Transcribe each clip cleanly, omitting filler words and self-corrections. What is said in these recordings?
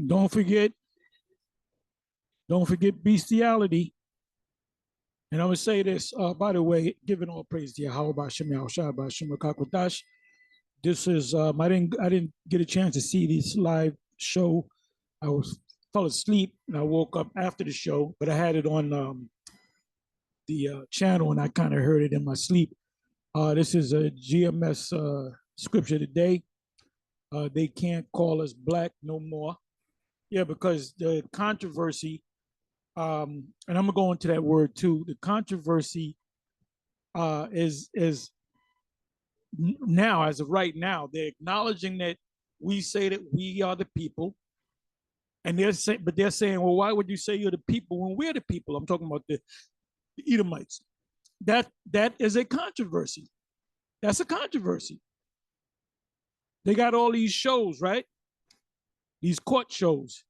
Don't forget, don't forget bestiality. And I would say this, by the way, giving all praise to Yahweh Bashem Yahushua Bashem Kakwadash. This is I didn't get a chance to see this live show. I fell asleep and I woke up after the show, but I had it on the channel and I kind of heard it in my sleep. This is a GMS scripture today. They can't call us black no more. Yeah, because the controversy, and I'm gonna go into that word too. The controversy is now, as of right now, they're acknowledging that we say that we are the people, and they're saying, well, why would you say you're the people when we're the people? I'm talking about the Edomites. That is a controversy. That's a controversy. They got all these shows, right? These court shows.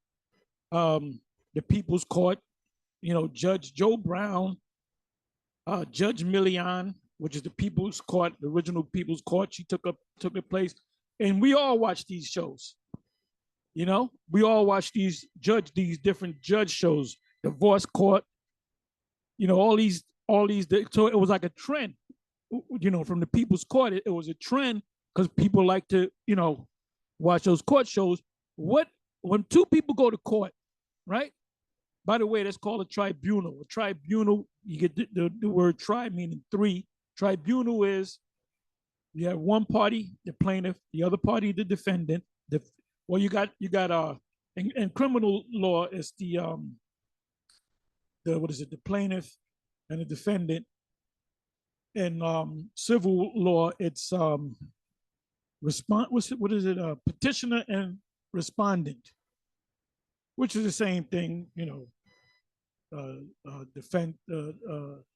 The People's Court, Judge Joe Brown, Judge Millian, which is the People's Court, the original People's Court. She took a place, and we all watch these shows. We all watch these different judge shows, divorce court. All these. So it was like a trend. From the People's Court, it was a trend because people like to watch those court shows. When two people go to court, right? By the way, that's called a tribunal. A tribunal, you get the word tribe meaning three. Tribunal is you have one party, the plaintiff, the other party, the defendant. Well, you got in criminal law, it's the what is it, the plaintiff and the defendant. In civil law, it's what is it, petitioner and respondent, which is the same thing,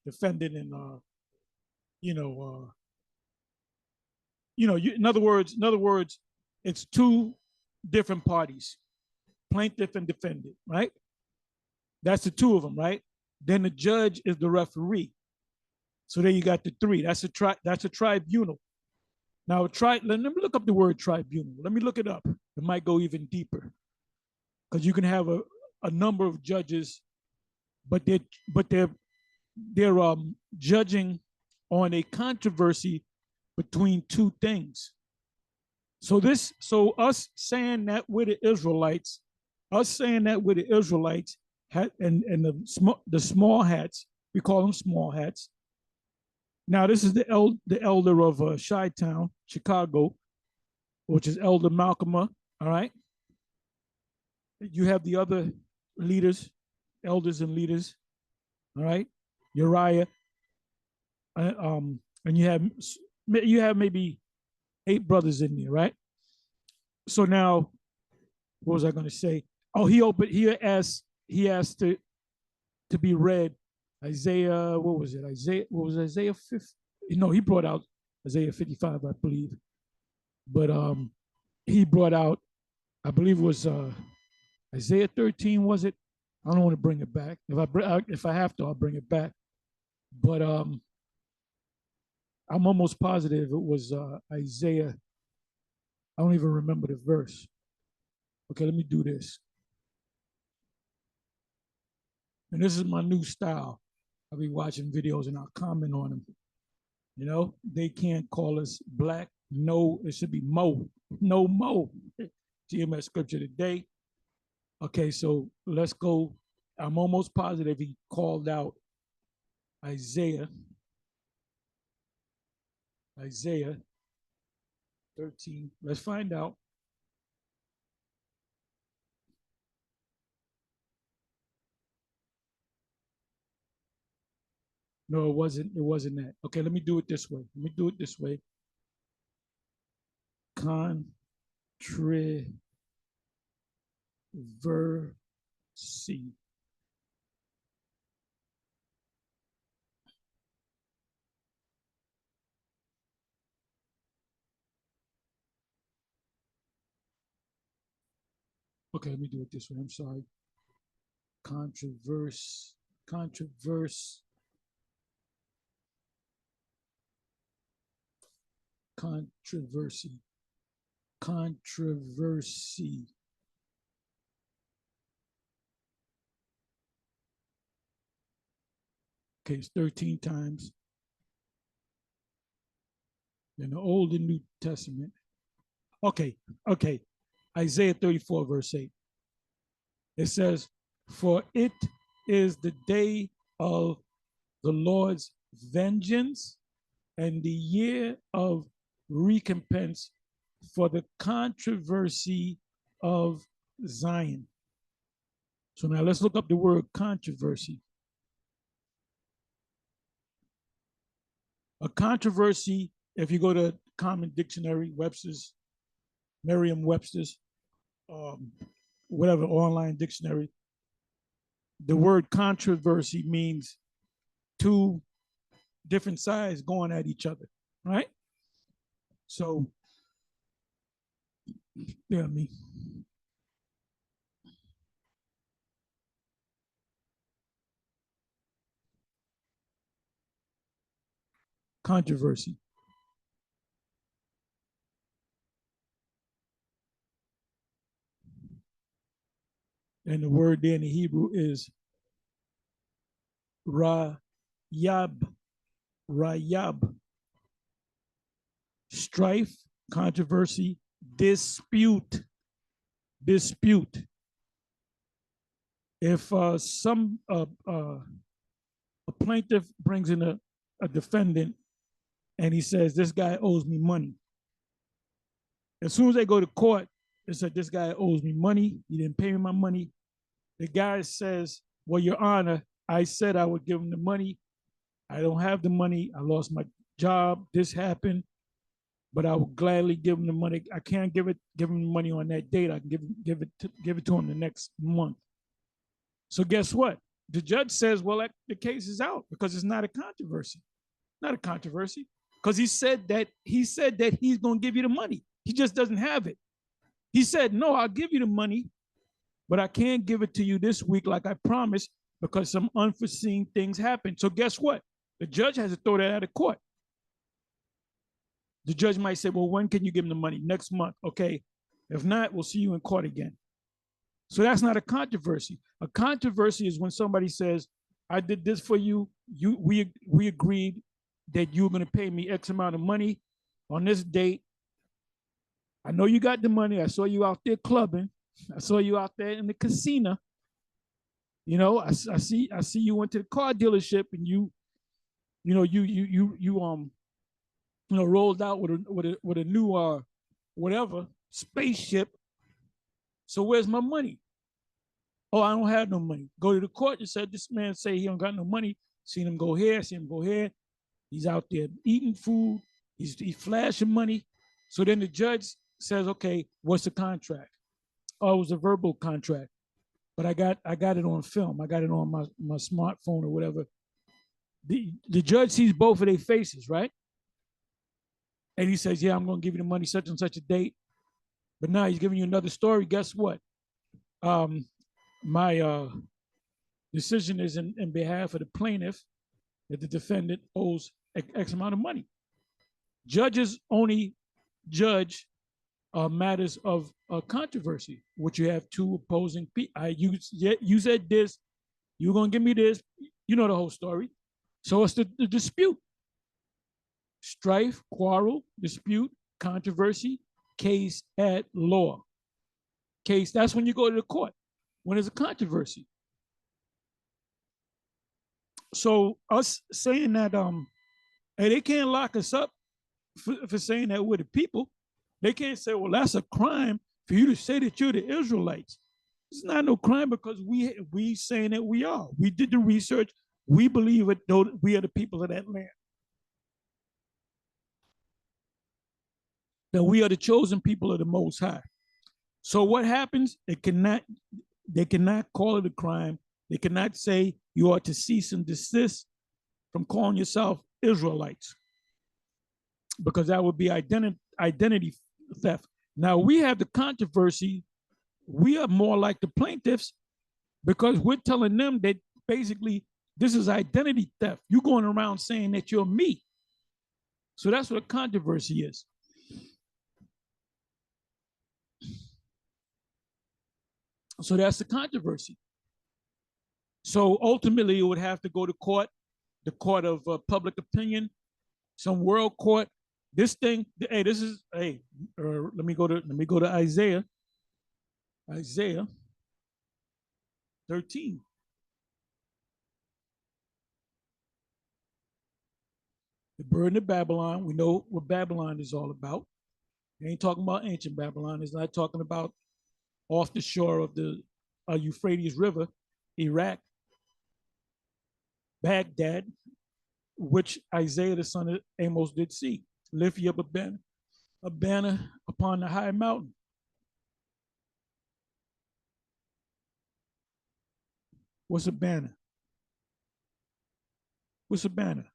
defendant and you know, in other words, it's two different parties, plaintiff and defendant, right? That's the two of them, right? Then the judge is the referee. So there you got the three. That's a tribunal. Now, let me look up the word tribunal. Let me look it up. It might go even deeper, because you can have a number of judges, but they're judging on a controversy between two things. So us saying that we're the Israelites, and the small hats, we call them small hats. Now, this is the elder of Chi-Town, Chicago, which is Elder Malcolm. All right. You have the other leaders, elders and leaders. All right. Uriah. And you have maybe 8 brothers in there, right? So now, what was I going to say? Oh, he asked to be read Isaiah, what was Isaiah 50? No, he brought out Isaiah 55, I believe. But he brought out, I believe it was Isaiah 13, was it? I don't want to bring it back. If I have to, I'll bring it back. But I'm almost positive it was Isaiah. I don't even remember the verse. Okay, let me do this. And this is my new style. I'll be watching videos and I'll comment on them. They can't call us black. No, it should be Mo. No Mo. GMS scripture today. Okay, so let's go. I'm almost positive he called out Isaiah 13. Let's find out. No, it wasn't. It wasn't that. Okay, let me do it this way. Controversy. Okay, let me do it this way. I'm sorry. Controversy. Okay, it's 13 times. In the Old and New Testament. Okay. Isaiah 34, verse 8. It says, "For it is the day of the Lord's vengeance and the year of recompense for the controversy of Zion." So now let's look up the word controversy. A controversy, if you go to Common Dictionary, Webster's, Merriam-Webster's, whatever online dictionary, the word controversy means two different sides going at each other, right? So, yeah, me. Controversy. And the word there in the Hebrew is rayab. Strife, controversy, dispute. if a plaintiff brings in a defendant and he says, this guy owes me money. As soon as they go to court, they said, this guy owes me money. He didn't pay me my money. The guy says, well, Your Honor, I said I would give him the money. I don't have the money. I lost my job. This happened, but I would gladly give him the money. I can't give him the money on that date. I can give it to him the next month. So guess what? The judge says, well, the case is out because it's not a controversy. Not a controversy. Because he said that he's going to give you the money. He just doesn't have it. He said, no, I'll give you the money, but I can't give it to you this week like I promised because some unforeseen things happen. So guess what? The judge has to throw that out of court. The judge might say, well, when can you give him the money? Next month. Okay. If not, we'll see you in court again. So that's not a controversy. A controversy is when somebody says, I did this for you. We agreed that you were going to pay me X amount of money on this date. I know you got the money. I saw you out there clubbing. I saw you out there in the casino. You know, I see you went to the car dealership and you rolled out with a new whatever spaceship. So where's my money? Oh, I don't have no money. Go to the court and said this man say he don't got no money. Seen him go here, seen him go here. He's out there eating food. He's flashing money. So then the judge says, okay, what's the contract? Oh, it was a verbal contract, but I got it on film. I got it on my smartphone or whatever. The judge sees both of their faces, right? And he says, yeah, I'm going to give you the money such and such a date. But now he's giving you another story. Guess what? My decision is in behalf of the plaintiff that the defendant owes X amount of money. Judges only judge matters of controversy, which you have two opposing people. You said this, you're going to give me this. You know the whole story. So it's the dispute. Strife, quarrel, dispute, controversy, case at law. Case, that's when you go to the court, when there's a controversy. So us saying that hey, they can't lock us up for saying that we're the people. They can't say, well, that's a crime for you to say that you're the Israelites. It's not no crime because we saying that we are. We did the research. We believe it, though we are the people of that land. That we are the chosen people of the Most High. So what happens? They cannot call it a crime. They cannot say you ought to cease and desist from calling yourself Israelites, because that would be identity theft. Now we have the controversy. We are more like the plaintiffs because we're telling them that basically this is identity theft. You're going around saying that you're me. So that's what a controversy is. So that's the controversy. So ultimately, it would have to go to court, the court of public opinion, some world court. This thing, hey, this is, hey, let me go to Isaiah 13. The burden of Babylon. We know what Babylon is all about. It ain't talking about ancient Babylon. It's not talking about off the shore of the Euphrates River, Iraq, Baghdad, which Isaiah the son of Amos did see. Lift you up a banner upon the high mountain. What's a banner? What's a banner?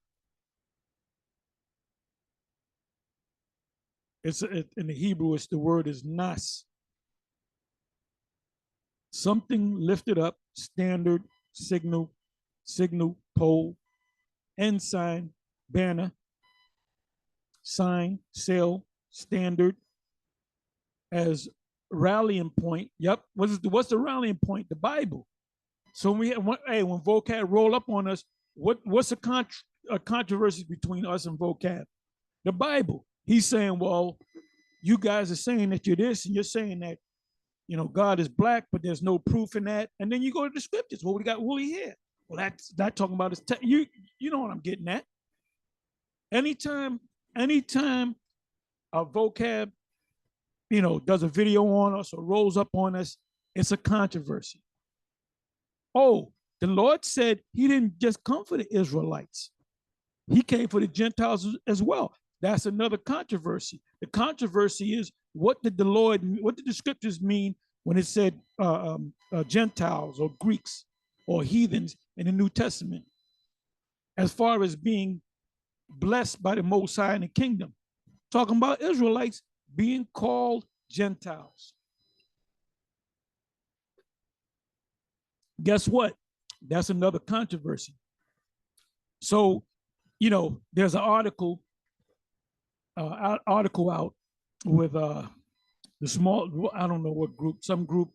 In the Hebrew, the word is nas. Something lifted up, standard, signal, pole, ensign, banner, sign, sail, standard, as rallying point. Yep. What's the rallying point? The Bible. So when vocab roll up on us, what's a controversy between us and vocab? The Bible. He's saying, well, you guys are saying that you're this, and you're saying that, God is black, but there's no proof in that. And then you go to the scriptures. Well, we got woolly hair. Well, that's not talking about his. You know what I'm getting at. Anytime a vocab, does a video on us or rolls up on us, it's a controversy. Oh, the Lord said he didn't just come for the Israelites. He came for the Gentiles as well. That's another controversy. The controversy is what did the scriptures mean when it said Gentiles or Greeks or heathens in the New Testament, as far as being blessed by the Most High in the kingdom? Talking about Israelites being called Gentiles. Guess what? That's another controversy. So, there's an article out with the small, I don't know what group, some group,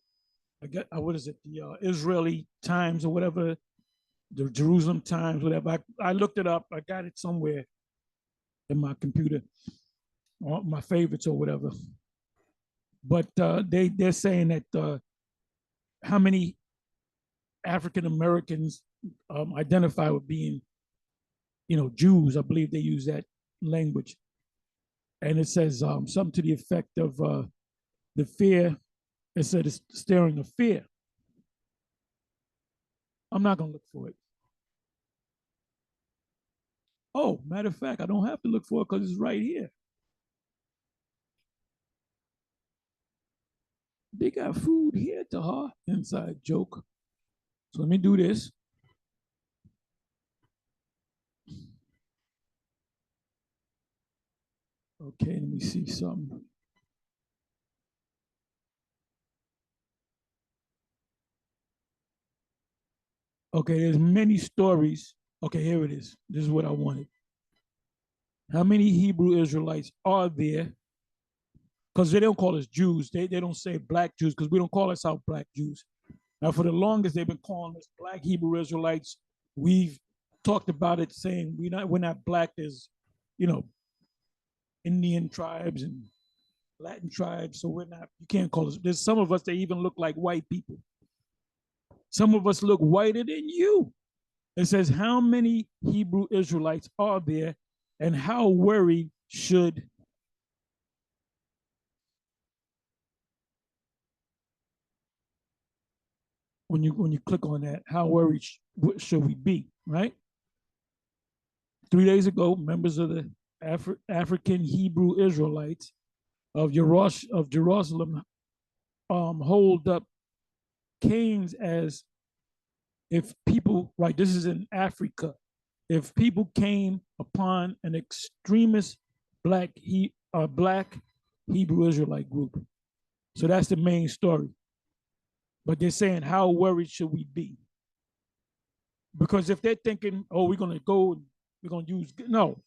I get, what is it, the Israeli Times or whatever, the Jerusalem Times, whatever. I looked it up. I got it somewhere in my computer, my favorites or whatever. But they're saying that how many African Americans identify with being, Jews. I believe they use that language. And it says something to the effect of the fear. It said it's staring of fear. I'm not going to look for it. Oh, matter of fact, I don't have to look for it because it's right here. They got food here, Taha. Inside joke. So let me do this. Okay, let me see something. Okay, there's many stories. Okay, here it is. This is what I wanted. How many Hebrew Israelites are there? Because they don't call us Jews. They don't say black Jews because we don't call ourselves black Jews. Now, for the longest, they've been calling us black Hebrew Israelites. We've talked about it, saying we're not black as, Indian tribes and Latin tribes. So we're not. You can't call us. There's some of us that even look like white people. Some of us look whiter than you. It says, how many Hebrew Israelites are there, and how worried should when you click on that, how worried should we be, right? 3 days ago, members of the African Hebrew Israelites of Jerusalem hold up Canes as if people, right, this is in Africa, if people came upon an extremist black Hebrew Israelite group. So that's the main story. But they're saying, how worried should we be? Because if they're thinking, oh, we're going to go, we're going to use, no,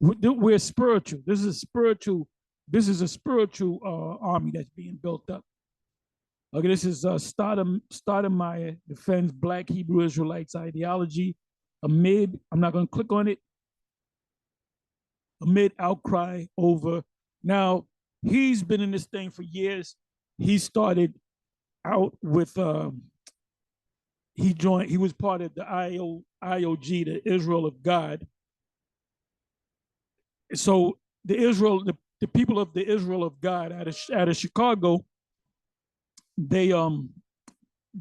we're spiritual. This is a spiritual army that's being built up. Okay, this is Stoudemire defends Black Hebrew Israelites ideology amid, I'm not going to click on it, amid outcry over. Now, he's been in this thing for years. He started out with, he was part of the IOG, the Israel of God. So the people of the Israel of God out of Chicago, they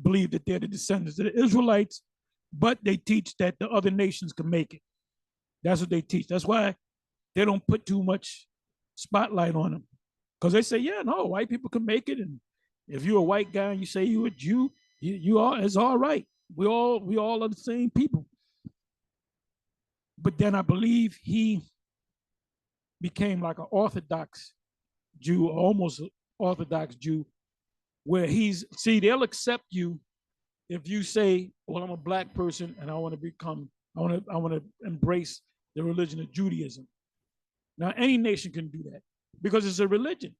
believe that they're the descendants of the Israelites, but they teach that the other nations can make it. That's what they teach. That's why they don't put too much spotlight on them, because they say, yeah, no, white people can make it, and if you're a white guy and you say you're a Jew, you are, it's all right. We all are the same people. But then I believe he became like an Orthodox Jew, almost Orthodox Jew, where they'll accept you if you say, well, I'm a black person and I want to embrace the religion of Judaism. Now, any nation can do that because it's a religion.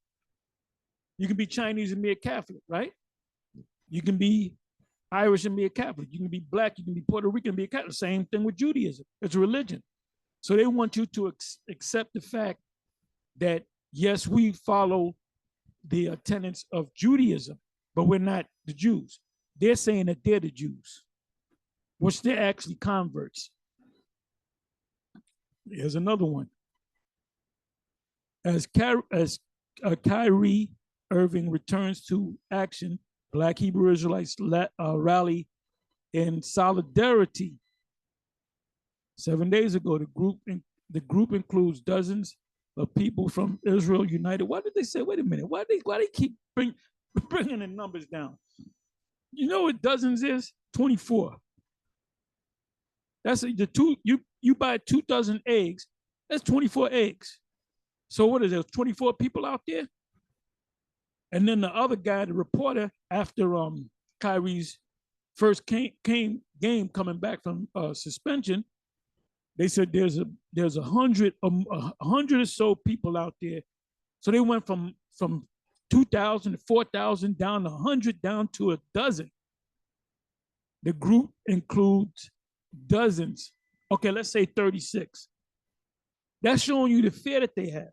You can be Chinese and be a Catholic, right? You can be Irish and be a Catholic. You can be black, you can be Puerto Rican and be a Catholic. Same thing with Judaism. It's a religion. So they want you to accept the fact that, yes, we follow the tenets of Judaism, but we're not the Jews. They're saying that they're the Jews, which they're actually converts. Here's another one. As Kyrie Irving returns to action, Black Hebrew Israelites rally in solidarity. 7 days ago, the group includes dozens of people from Israel United. Why did they say? Wait a minute. Why they keep bringing the numbers down? You know what dozens is? 24. That's the two. You buy 2 dozen eggs. That's 24 eggs. So what is there? 24 people out there. And then the other guy, the reporter, after Kyrie's first game coming back from suspension, they said there's 100 or so people out there. So they went from 2,000 to 4,000 down to 100 down to a dozen. The group includes dozens. Okay, let's say 36. That's showing you the fear that they have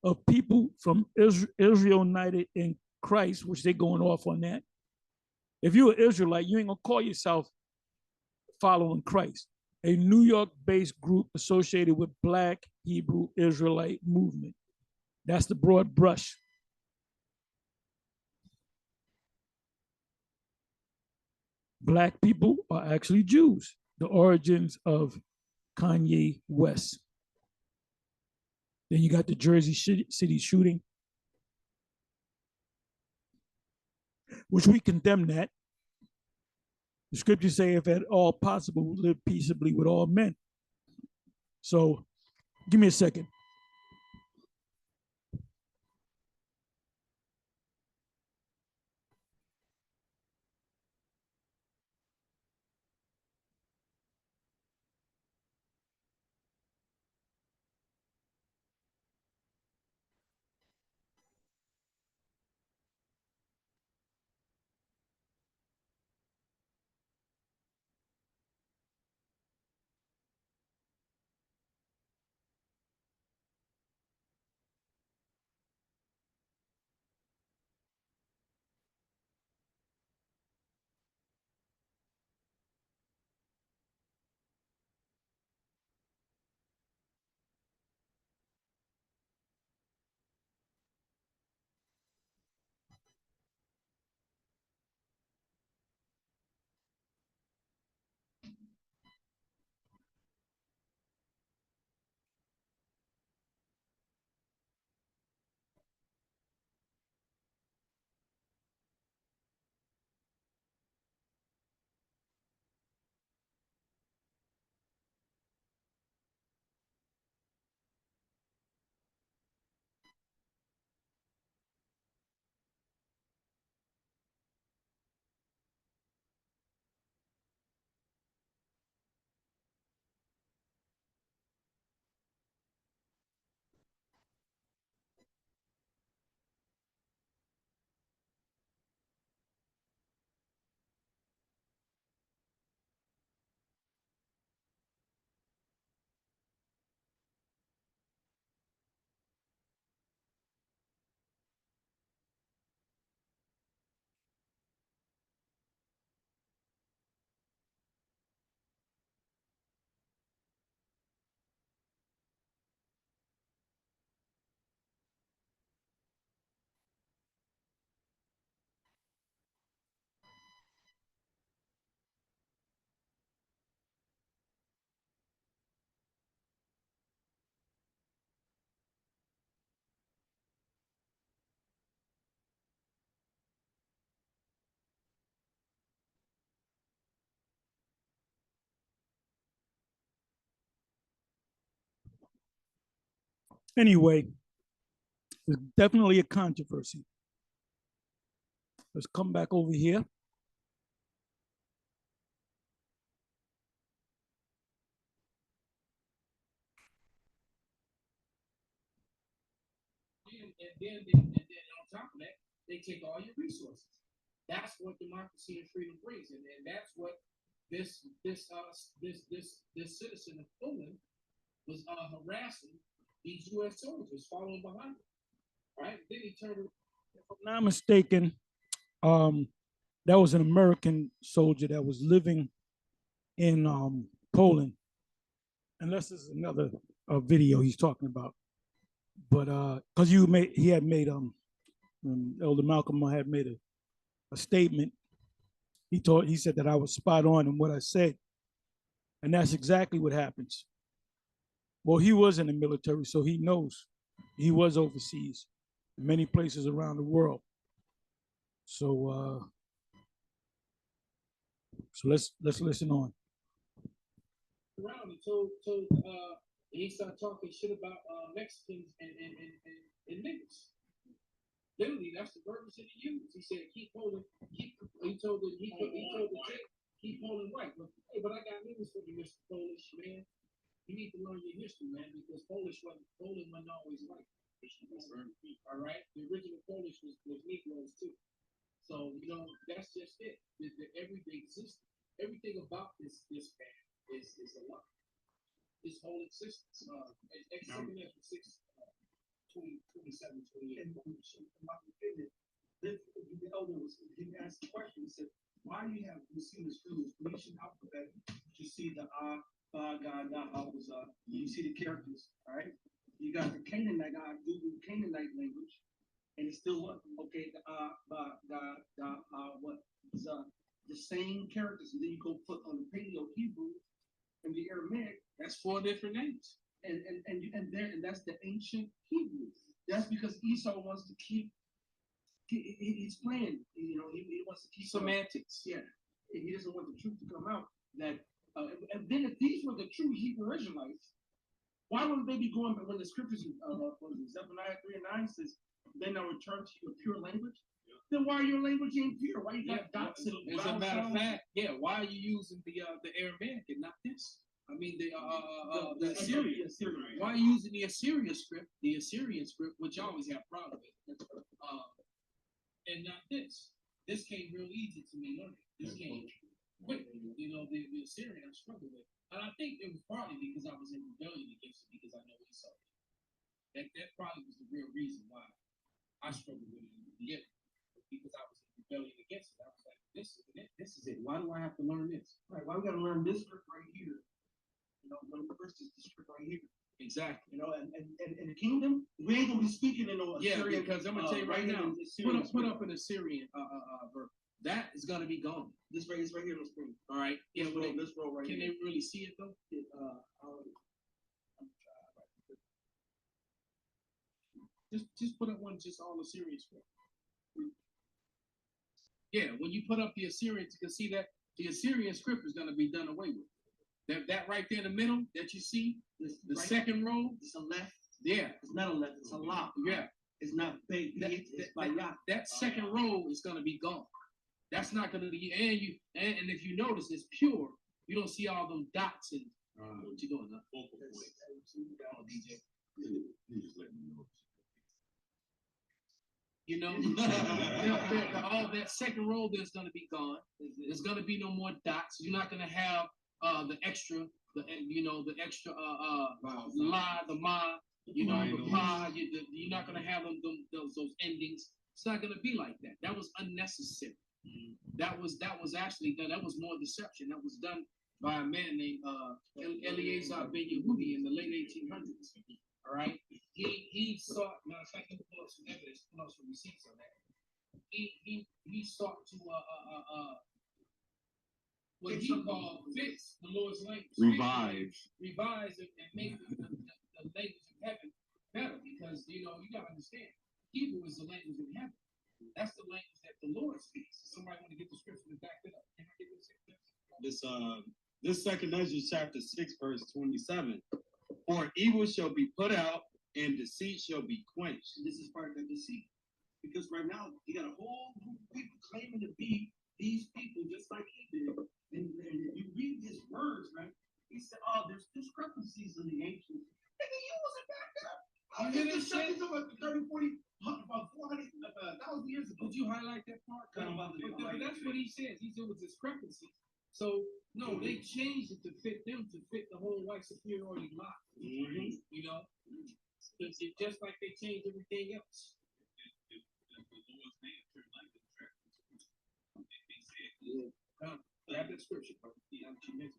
of people from Israel United in Christ, which they're going off on that. If you're an Israelite, you ain't gonna call yourself following Christ. A New York-based group associated with Black Hebrew Israelite movement. That's the broad brush. Black people are actually Jews. The origins of Kanye West. Then you got the Jersey City shooting, which we condemn that. The scriptures say, if at all possible, live peaceably with all men. So give me a second. Anyway, there's definitely a controversy. Let's come back over here. And then on top of that, they take all your resources. That's what democracy and freedom brings, and that's what this citizen of Poland was harassing these U.S. soldiers following behind him. Right? Then he turned. If I'm not mistaken, That was an American soldier that was living in Poland. Unless this is another video he's talking about, but because he had made Elder Malcolm had made a statement. He said that I was spot on in what I said, and that's exactly what happens. Well, he was in the military, so he knows. He was overseas, in many places around the world. So let's listen on. Around and he started talking shit about Mexicans and niggas. Literally, that's the verbiage that he used. He said, "Keep Poland." He told the chick, "Keep Poland white." But hey, but I got news for you, Mr. Polish man. You need to learn your history, man, because Poland wasn't always white. All right, the original Polish was Negroes too. So that's just it. Everything exists. Everything about this man is a lie. This whole existence. Exodus 6, 27, 28. The elder he asked the question. He said, "Why do you see the Phoenician alphabet? You see the Ba, Ga, Da, you see the characters, all right? You got the Canaanite, Google Canaanite language, and it's still what? Okay, the Ba, Ga, Da, what? It's the same characters, and then you go put on the Paleo Hebrew and the Aramaic. That's 4 different names, and that's the ancient Hebrew. That's because Esau wants to keep. He's playing. He wants to keep semantics. Yeah, he doesn't want the truth to come out. That and then if these were the true Hebrew Israelites, why wouldn't they be going? When the scriptures, Zephaniah 3:9 says, "Then I'll return to your pure language." Yeah. Then why your language ain't pure? Why you got dots and as a matter of fact, why are you using the Aramaic and not this? I mean the Assyrian. Why are you using the Assyrian script? The Assyrian script, which you always have problems with, and not this. This came real easy to me learning. This came quick. The Assyrian I struggled with, and I think it was partly because I was in rebellion against it because I know Esau. That probably was the real reason why I struggled with it in the beginning, because I was in rebellion against it. I was like, this is it. This is it. Why do I have to learn this? Right. Why we got to learn this script right here? First is the script right here. Exactly. And the kingdom, we ain't gonna be speaking in no Assyrian. Yeah, because I'm gonna tell you right now, put up an Assyrian verb. That is gonna be gone. This right here on the screen. All right. Yeah. This row right here. Can they really see it though? Just put up one, just all Assyrian script. Yeah, when you put up the Assyrian, you can see that the Assyrian script is gonna be done away with. That right there in the middle that you see, the right second row, it's a left. Yeah, it's not a left, it's a lock. Yeah, it's not big. That second row is gonna be gone. That's not gonna be. And if you notice, it's pure. You don't see all those dots and what you doing? DJ. You just let me know. All that second row there's gonna be gone. There's gonna be no more dots. You're not gonna have the extra, the extra la, the ma, the pa. You're not gonna have those endings. It's not gonna be like that. That was unnecessary. That was actually done. That was more deception. That was done by a man named Eliezer Ben Yehudi in the late 1800s. All right. He sought. Now, if I can pull up some evidence, pull up some receipts on that. He sought to what he called fix the Lord's language. Revise it and make the language of heaven better, because you gotta understand, Hebrew is the language of heaven. That's the language that the Lord speaks. Somebody want to get the scripture to back it up? Can I get this? This 2 Ezra chapter 6 verse 27. For evil shall be put out and deceit shall be quenched. This is part of the deceit. Because right now you got a whole group of people claiming to be these people just like he did. And you read his words, right? He said, there's discrepancies in the ancients. And he wasn't backed up. I mean, this shit about 30, 40, about 400,000 years ago. Did you highlight that part? But that's what he says. He said it was discrepancies. So, no, they changed it to fit them, to fit the whole white superiority lie. Mm-hmm. It's just like they changed everything else. scripture, but you mentioned.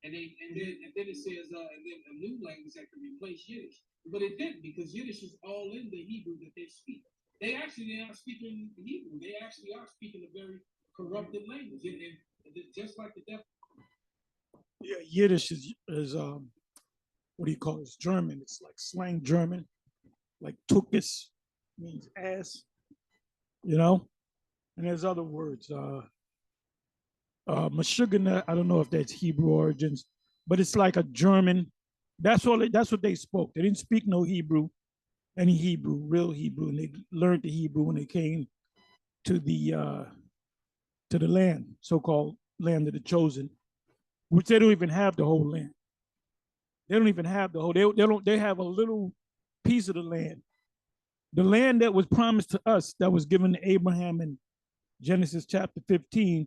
And then it says and then a new language that can replace Yiddish, but it didn't because Yiddish is all in the Hebrew that they speak. They actually are not speaking Hebrew. They actually are speaking a very corrupted language, and just like the deaf. Yeah, Yiddish is what do you call it? It's German. It's like slang German, like tukis means ass, you know. And there's other words. Meshuggah, I don't know if that's Hebrew origins, but it's like a German. That's all. That's what they spoke. They didn't speak no Hebrew, any Hebrew, real Hebrew, and they learned the Hebrew when they came to the land, so-called land of the chosen, which they don't even have the whole land. They don't even have the whole. They don't. They have a little piece of the land. The land that was promised to us, that was given to Abraham in Genesis chapter 15,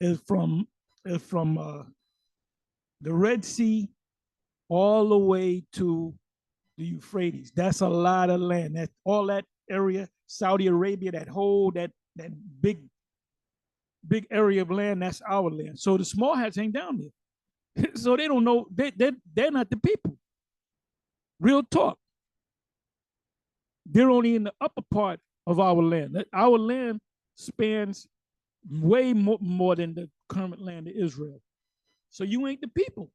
is from the Red Sea all the way to the Euphrates. That's a lot of land. That all that area, Saudi Arabia, that big area of land, that's our land. So the small hats ain't down there. So they don't know. They're not the people. Real talk. They're only in the upper part of our land. Our land spans way more than the current land of Israel. So you ain't the people.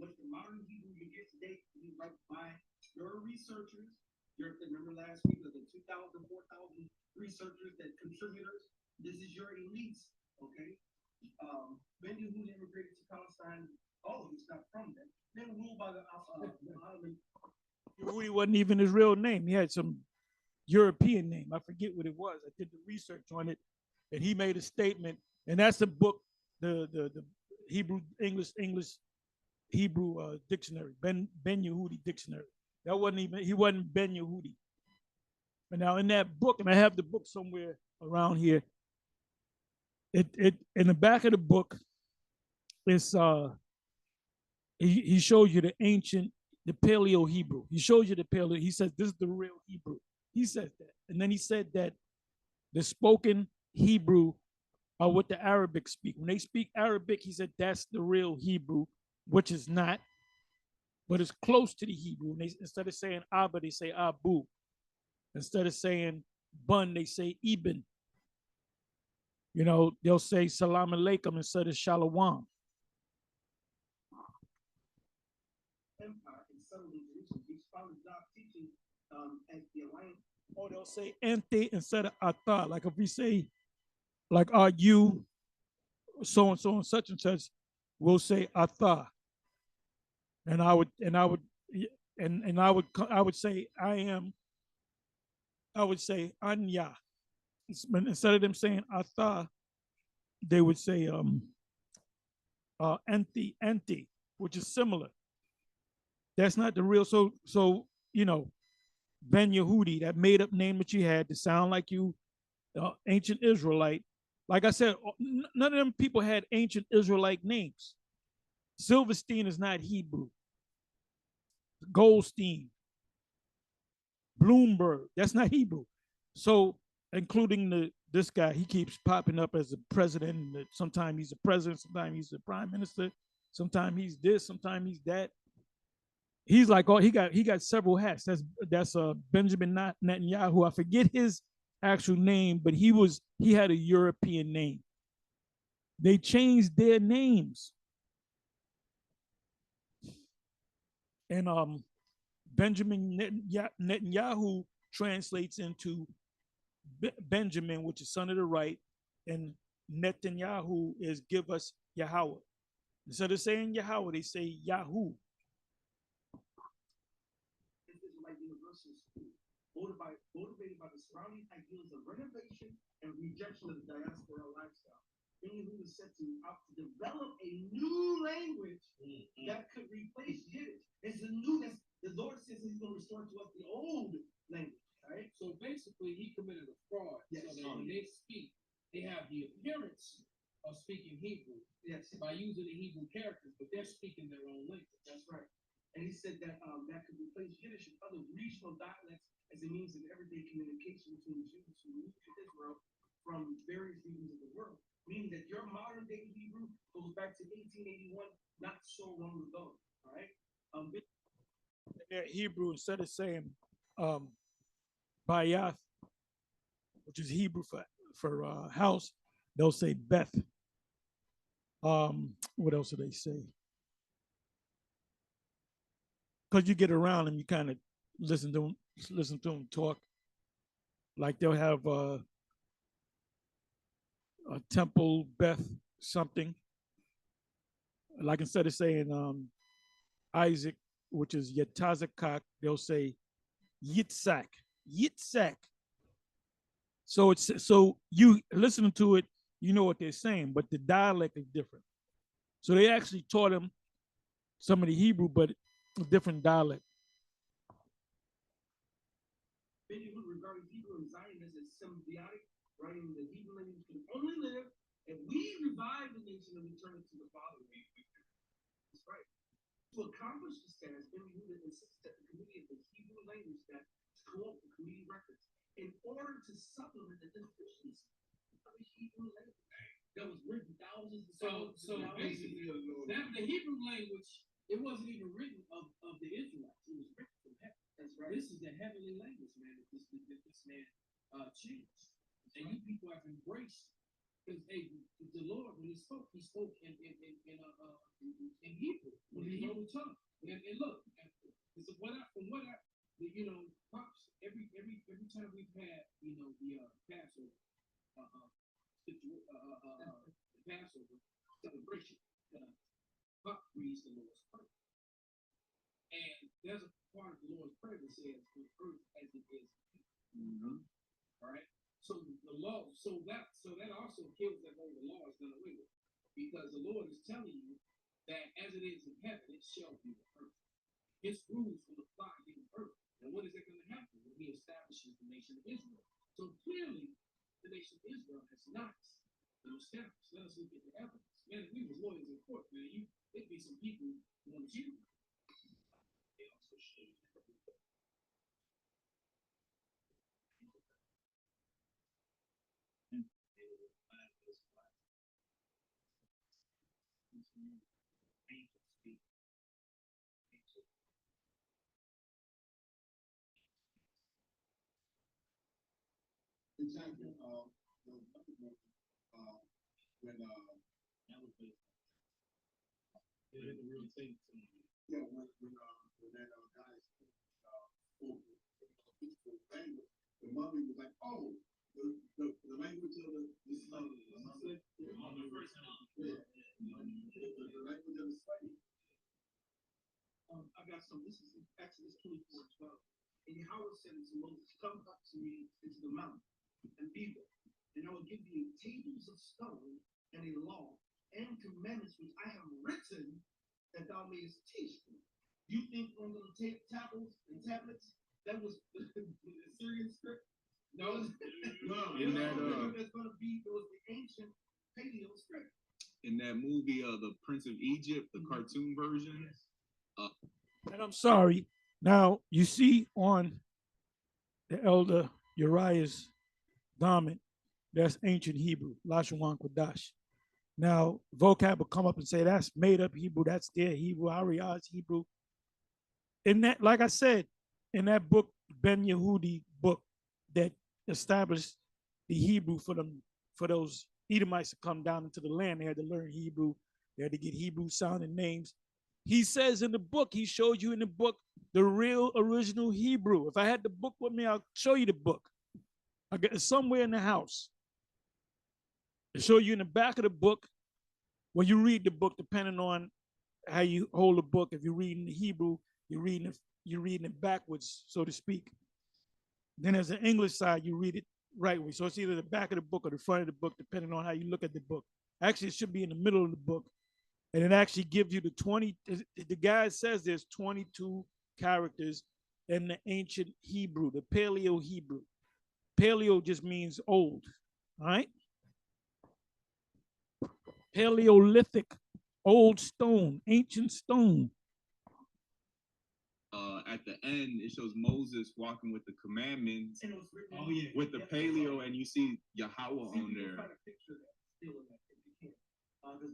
What the modern Hebrew you get today, you write by your researchers. Remember last week of the 2,000, 4,000 researchers that contributors. This is your elites, okay? Ben Yehuda immigrated to Palestine. Oh, he's not from there. They were ruled by the Ottoman. Yehudi wasn't even his real name. He had some European name. I forget what it was. I did the research on it, and he made a statement. And that's the book, the Hebrew English Hebrew dictionary, Ben Yehudi dictionary. That wasn't even, he wasn't Ben Yehudi. But now in that book, and I have the book somewhere around here, it in the back of the book, it's he shows you the ancient, the Paleo Hebrew. He shows you the Paleo. He says this is the real Hebrew. He says that, and then he said that the spoken Hebrew are what the Arabic speak. When they speak Arabic, he said that's the real Hebrew, which is not, but it's close to the Hebrew. And instead of saying Abba, they say Abu. Instead of saying Bun, they say Ibn. You know, they'll say Salam Alaikum instead of Shalom. Or they'll say Ente instead of Ata. Like if we say, like, are you so and such and such, we'll say Ata. And I would say I am. I would say Anya. Instead of them saying Ata, they would say Enti, which is similar. That's not the real. So you know, Ben Yehudi, that made up name that you had to sound like you, ancient Israelite. Like I said, none of them people had ancient Israelite names. Silverstein is not Hebrew. Goldstein, Bloomberg, that's not Hebrew. So, including this guy, he keeps popping up as a president. Sometimes he's a president, sometimes he's a prime minister, sometimes he's this, sometimes he's that. He's like, oh, he got several hats. That's Benjamin Netanyahu. I forget his actual name, but he had a European name. They changed their names. And Benjamin Netanyahu translates into Benjamin, which is son of the right, and Netanyahu is give us Yahweh. Instead of saying Yahweh, they say Yahoo. Motivated by the surrounding ideals of renovation and rejection of the diaspora lifestyle. Who is set to develop a new language that could replace Yiddish. It's a new, the Lord says he's going to restore to us the old language. right? So basically, he committed a fraud. Yes. So that when they speak, they have the appearance of speaking Hebrew Yes, by using the Hebrew characters, but they're speaking their own language. that's right. And he said that that could replace Yiddish and other regional dialects as a means of everyday communication between Jews who moved to Israel from various regions of the world. Meaning that your modern day Hebrew goes back to 1881, not so long ago. All right. Their Hebrew, instead of saying Bayath, which is Hebrew for house, they'll say Beth. What else do they say? Because you get around them, you kind of listen to them talk. Like they'll have a temple Beth something. Like instead of saying Isaac, which is Yetazakak, they'll say Yitzhak. Yitzhak. So you listening to it, you know what they're saying, but the dialect is different. So they actually taught him some of the Hebrew, but a different dialect. Many who regarded Hebrew and Zionism as symbiotic, writing the Hebrew language can only live if we revive the nation and return it to the Father. That's right. To accomplish this task, Ben Yehuda insists that the committee of the Hebrew language that co-op the committee records in order to supplement the deficiency of the Hebrew language that was written thousands of So basically, that the Hebrew language, it wasn't even written of the Israelites. It was written from heaven. That's right. This is the heavenly language, man. That this man changed, and you people have embraced. Because the Lord, when He spoke in Hebrew, in His own tongue. And look, pops, every time we've had, the Passover, the Passover celebration, Pop reads the Lord's Prayer. And there's a part of the Lord's Prayer that says, on earth as it is in heaven. All right. So the law, so that also kills that whole the law is done away with. Because the Lord is telling you that as it is in heaven, it shall be on earth. His rules will apply here on earth. And when is that going to happen? When He establishes the nation of Israel. So clearly, the nation of Israel has not been established. Let us look at the evidence. Man, if we was lawyers in court, man, there'd be some people who want to cheat. They also should. Example, when That was based. It didn't really say something. yeah, when that guy spoke peaceful language, the mommy was like, oh, the language of the slave. The language of the slave. I got some. This is Exodus 24:12. And Yahweh said to Moses, come up to me into the mountain and be there, and I will give you tables of stone and a law and commandments which I have written that thou mayest teach them. You think on the tablets and tablets that was the Syrian script? No, In that, that's going to be it was the ancient Paleo script. in that movie, the Prince of Egypt, the cartoon version. And I'm sorry. Now you see on the elder Uriah's garment, that's ancient Hebrew, Lashon Kodash. Now vocab will come up and say that's made up Hebrew, that's their Hebrew, Ariah's Hebrew. In that, like I said, in that book, Ben Yehudi book that established the Hebrew for those Edomites to come down into the land, they had to learn Hebrew, they had to get Hebrew sounding names. He says in the book, he showed you in the book the real original Hebrew. If I had the book with me, I'll show you the book. I got it somewhere in the house. I'll show you in the back of the book. When you read the book, depending on how you hold the book, if you're reading the Hebrew, you're reading it backwards, so to speak. Then there's an English side, you read it right way. So it's either the back of the book or the front of the book, depending on how you look at the book. Actually, it should be in the middle of the book. And it actually gives you the 20, the guy says there's 22 characters and the ancient Hebrew, the Paleo Hebrew. Paleo just means old, all right? Paleolithic, old stone, ancient stone. At the end, it shows Moses walking with the commandments And it was written. Oh, yeah. with the paleo, and you see Yahweh See, on you can there. find a picture of that still in that if you can.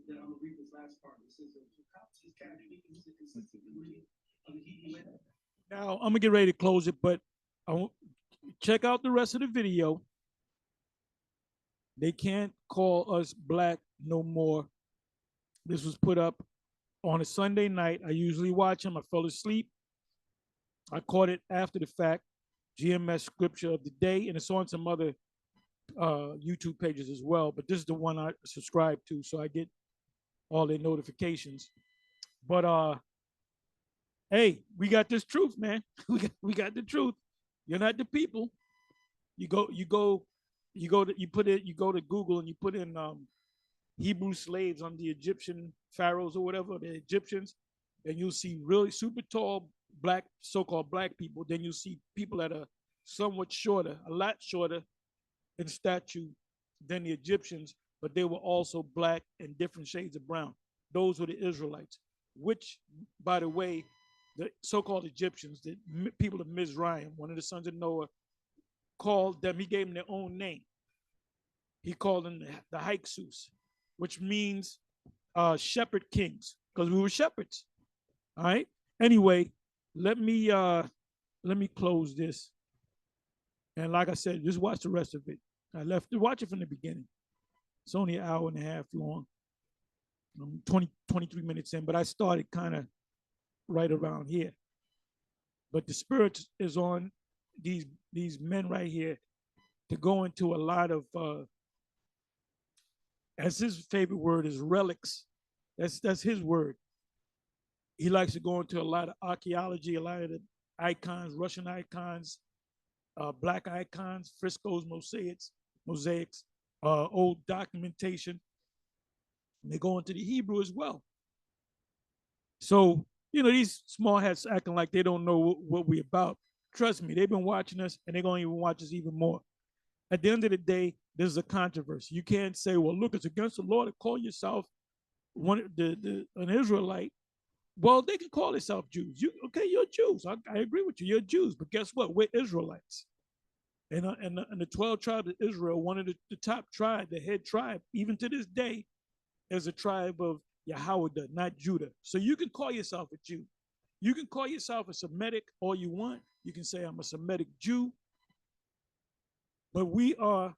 Then I'm gonna read this last part. It says, "The copies can be consistent reading of the Hebrew language." Now I'm gonna get ready to close it, but check out the rest of the video. They can't call us black no more. This was put up on a Sunday night. I usually watch them. I fell asleep. I caught it after the fact. GMS scripture of the day, and it's on some other YouTube pages as well. But this is the one I subscribe to, so I get all their notifications. But hey, we got this truth, man. we got the truth. You're not the people. You go to Google and you put in Hebrew slaves on the Egyptian pharaohs or whatever, the Egyptians, and you'll see really super tall black, so-called black people. Then you'll see people that are somewhat shorter, a lot shorter in stature than the Egyptians, but they were also black and different shades of brown. Those were the Israelites, which, by the way, the so-called Egyptians, the people of Mizraim, one of the sons of Noah, called them, he gave them their own name. He called them the Hyksos, which means shepherd kings, because we were shepherds. All right. Anyway, let me close this. And like I said, just watch the rest of it. I left to watch it from the beginning. It's only an hour and a half long. 23 minutes in, but I started kind of right around here. But the spirit is on these men right here to go into a lot of as his favorite word is relics. That's his word. He likes to go into a lot of archaeology, a lot of the icons, Russian icons, black icons, frescoes, mosaics, old documentation. And they go into the Hebrew as well. So, these small hats acting like they don't know what we're about. Trust me, they've been watching us and they're going to even watch us even more. At the end of the day, there's a controversy. You can't say, well, look, it's against the law to call yourself an Israelite. Well, they can call themselves Jews. You're Jews. I agree with you. You're Jews. But guess what? We're Israelites. And the 12 tribes of Israel, one of the top tribe, the head tribe, even to this day, is a tribe of Yahweh, not Judah. So you can call yourself a Jew. You can call yourself a Semitic all you want. You can say, I'm a Semitic Jew. But we are,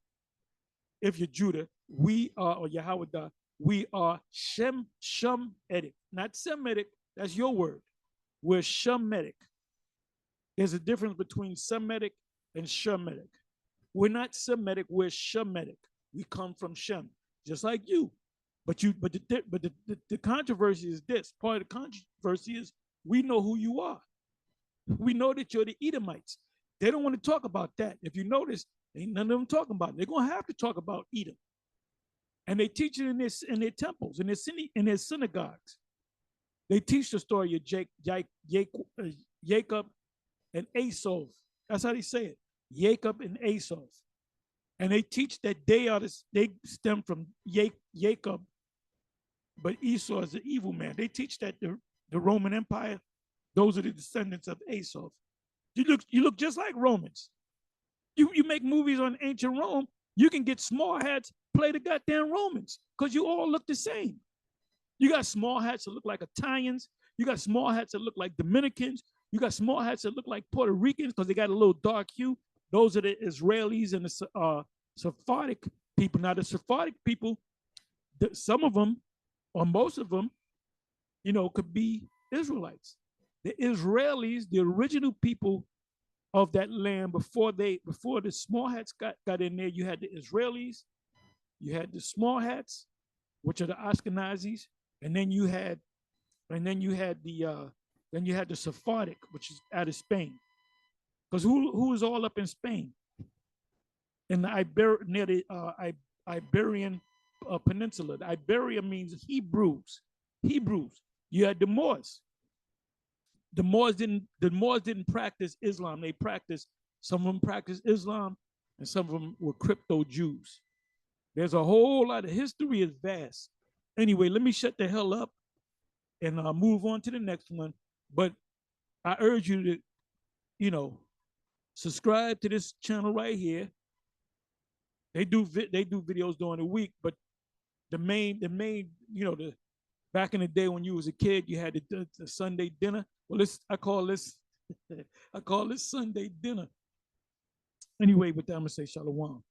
if you're Judah, we are, or Yahweh, we are Shemitic, not Semitic. That's your word. We're Shemitic. There's a difference between Semitic and Shemitic. We're not Semitic, we're Shemitic. We come from Shem, just like you. But the controversy is this. Part of the controversy is we know who you are. We know that you're the Edomites. They don't want to talk about that. If you notice, ain't none of them talking about it. They're gonna have to talk about Edom. And they teach it in their temples, in their synagogues. They teach the story of Jacob and Esau. That's how they say it. Jacob and Esau. And they teach that they stem from Jacob, but Esau is the evil man. They teach that the Roman Empire, those are the descendants of Esau. You look just like Romans. You make movies on ancient Rome, you can get small hats, play the goddamn Romans, because you all look the same. You got small hats that look like Italians. You got small hats that look like Dominicans. You got small hats that look like Puerto Ricans because they got a little dark hue. Those are the Israelis and the Sephardic people. Now, the Sephardic people, some of them, or most of them, could be Israelites. The Israelis, the original people of that land, before the small hats got in there, you had the Israelis, you had the small hats, which are the Ashkenazis, and then you had the Sephardic, which is out of Spain. Because who is all up in Spain? In the near the Iberian Peninsula. The Iberia means Hebrews. You had the Moors. the Moors didn't practice Islam. They practiced, some of them practiced Islam and some of them were crypto Jews. There's a whole lot of history is vast. Anyway, let me shut the hell up and move on to the next one. But I urge you to, you know, subscribe to this channel right here. They do videos during the week, but the main, you know, the back in the day when you was a kid, you had the Sunday dinner. Well, I call this Sunday dinner. Anyway, with that, I'm gonna say shalom.